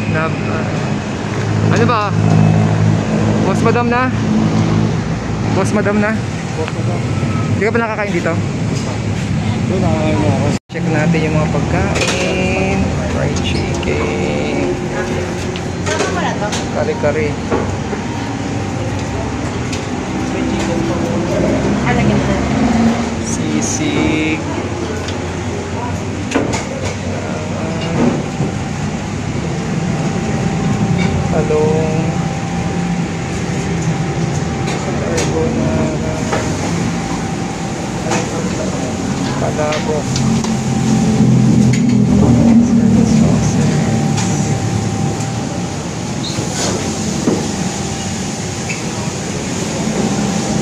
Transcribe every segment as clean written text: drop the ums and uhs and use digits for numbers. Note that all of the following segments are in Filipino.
Na, ano ba? Boss Madam na? Boss Madam na? Boss Madam. Hindi ka pa nakakain dito? Doon nakakain na ako. Check natin yung mga pagkain. Fried chicken. Kare-kare. Sisig. Talong. Carbonara. Palabok.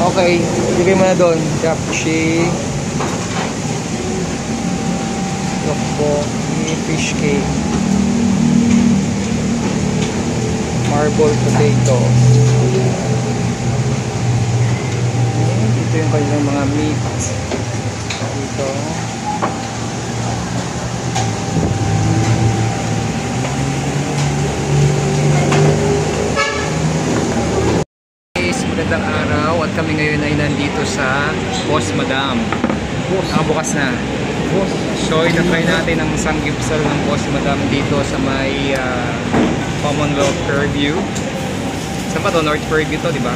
Okay, bigay mo na doon. Japchae. Tteokbokki, fish cake. Marble potatoes. Ito yung kanilang mga meat. Dito. Magandang araw at kami ngayon ay nandito sa Boss Madam. Nakabukas na. So ina-try natin ang sanggipsal ng Boss Madam dito sa may Commonwealth Fairview. Saan pa to? North Fairview to, di ba?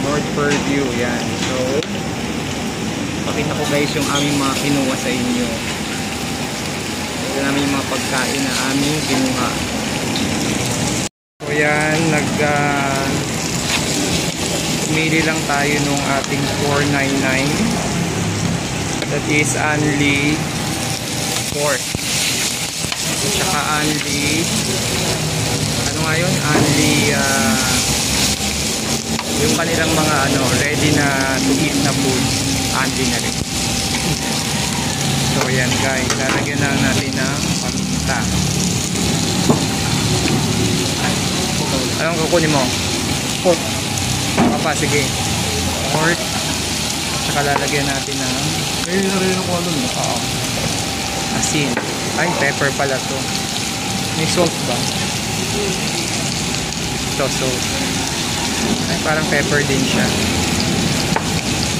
North Fairview, yan. So pakita ko guys yung aming mga kinuha sa inyo. Ito namin yung mga pagkain na aming kinuha. So yan, pumili lang tayo nung ating $4.99. That is only pork. At saka only, ano nga yun? Only yung kanilang mga ready na to eat na food. Only na rin. So yan guys, lalagyan lang natin ng paminta. Anong kukunin mo? Pork. Papa, sige. Pork. Saka lalagyan natin ng Ayun na rin ako doon. oo, asin. Ay, pepper pala to. May salt ba? Ito, salt. Ay, parang pepper din siya.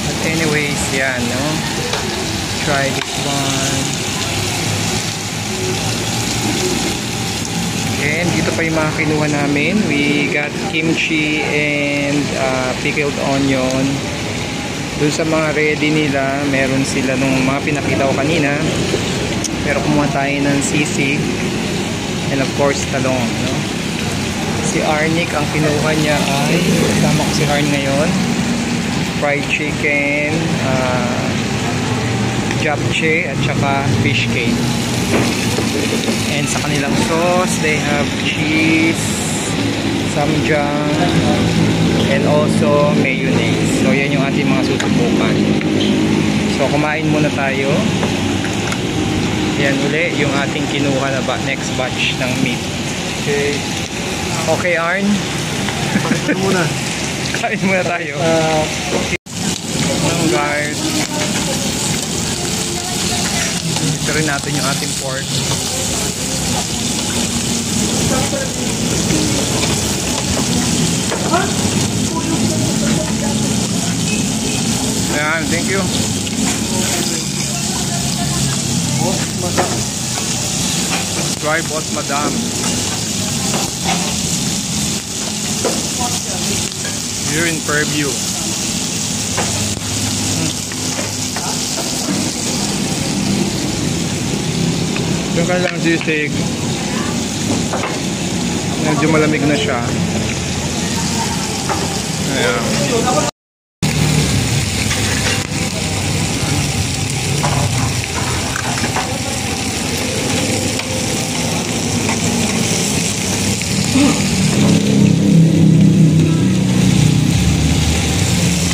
But anyways, yan, no? Try this one. And dito pa yung mga kinuha namin. We got kimchi and pickled onion. Doon sa mga ready nila, meron sila nung mga pinakita ko kanina. Pero kumuha tayo ng sisig. And of course, talong. No? Si Arnick, ang kinuha niya ay, kasama ko si Arn ngayon, fried chicken, japchae, at saka fish cake. And sa kanilang sauce, they have cheese, samjang, and also mayonnaise. So yan yung ating mga susubukan. So kumain muna tayo. Yan uli yung ating kinuha na next batch ng meat. Okay. Okay, Arn? Kain muna. Kain muna tayo. Guys. Ito rin natin yung ating pork. Ayan, thank you. Boss Madam. Try Boss Madam. Here in Fairview. Yung kanilang sisig, medyo malamig na siya. Ayan.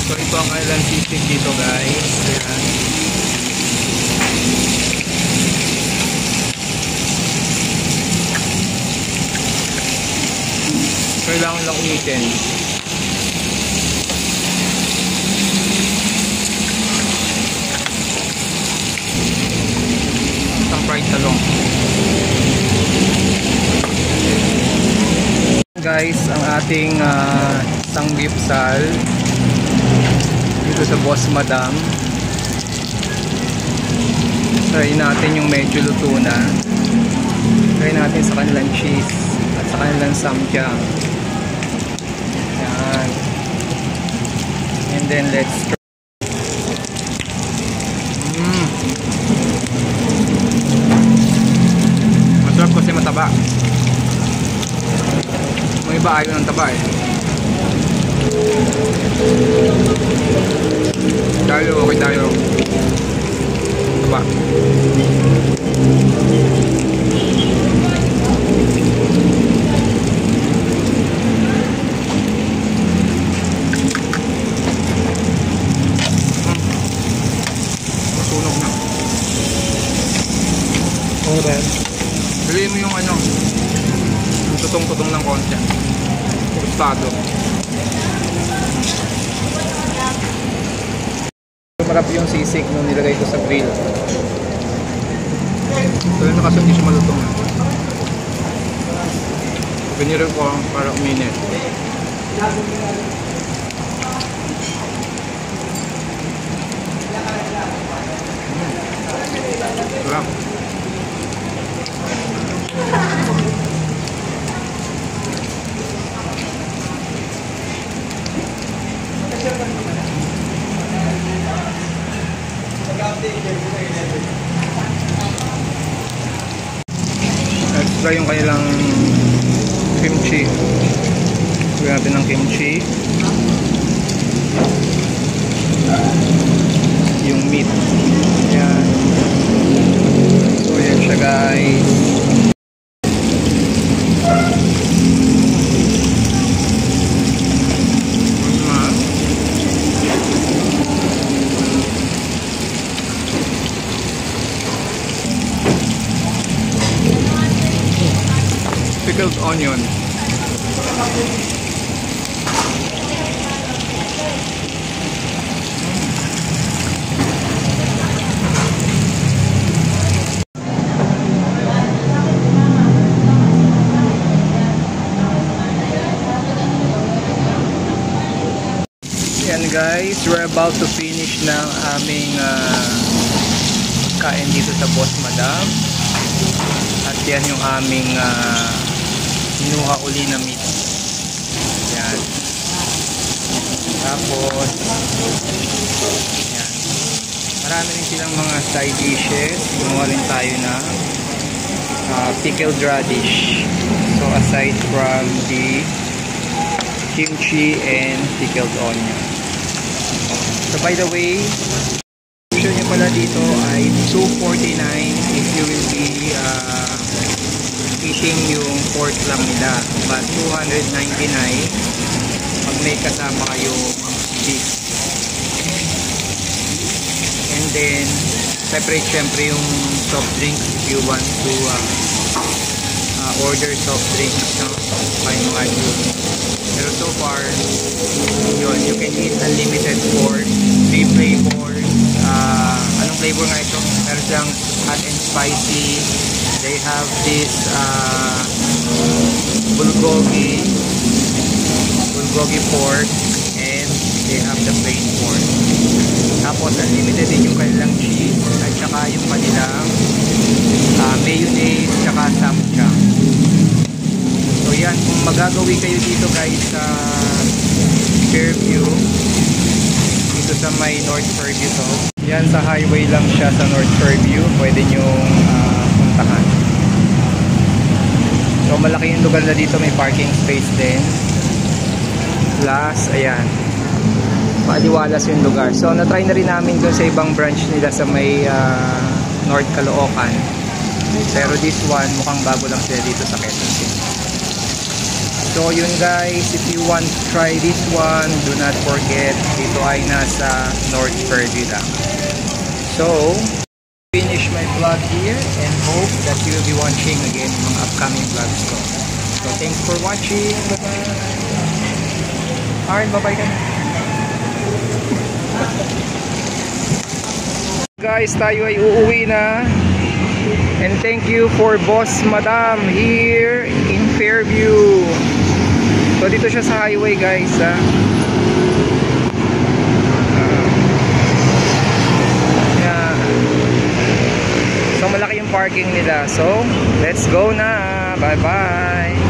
So ito ang kanilang sisig dito guys. Ayan. Kailangan lang umitin. Isang fried talong. guys ang ating sanggipsal dito sa Boss Madam. Try natin yung medyo luto na. Try natin sa kanilang cheese at sa kanilang samjang. Yan. And then let's try. Masarap kasi mataba. May iba ayaw ng taba eh. Tayo, okay tayo. Taba. Masunog na. Oo rin. Piliin mo yung ano, yung tutong-tutong ng konti. Gustado. Marap yung sisig nung nilagay ko sa grill. Pero na kasi hindi siya malutong. Piniril ko para uminit. Sarap. Let's try yung kanilang kimchi. Gawin natin ng kimchi. Yung meat. Yan. So yan siya guys. Pickled onion. Yan guys, we're about to finish ng aming kain dito sa Boss Madam. At yan yung aming hinuha uli na meat. Yan. Tapos yan. Marami rin silang mga side dishes. Gumawa rin tayo ng pickled radish. So aside from the kimchi and pickled onion. So by the way, option nyo pala dito ay $2.49 if you will be eating yung pork lang nila, but $2.99 pag may kasama kayong beef. And then separate syempre yung soft drinks if you want to order soft drinks, no? May mga juice. Pero so far yun, you can eat unlimited pork, 3 flavors. Anong flavor nga ito? Meron siyang hot and spicy. They have this bulgogi pork, and they have the plain pork. Tapos unlimited din yung kanilang cheese at saka yung kanilang mayonnaise saka samjang. So yan, kung magagawi kayo dito guys sa Fairview, dito sa may North Fairview to. Yan, sa highway lang siya sa North Fairview. Pwede nyong puntahan. So malaki yung lugar na dito, may parking space din. Plus, ayan, maaliwalas yung lugar. So na-try na rin namin doon sa ibang branch nila sa may North Caloocan. Pero this one, mukhang bago lang sila dito sa Quezon City. So yun guys, if you want to try this one, do not forget, dito ay nasa North Fairview lang. So, finish my vlog here and hope that you will be watching again mga upcoming vlogs ko. So thanks for watching. Bye-bye. Alright, bye-bye ka na. Guys, tayo ay uuwi na. And thank you for Boss Madam here in Fairview. So dito siya sa highway guys, ha. Yeah. So malaki yung parking nila. So let's go na. Bye bye.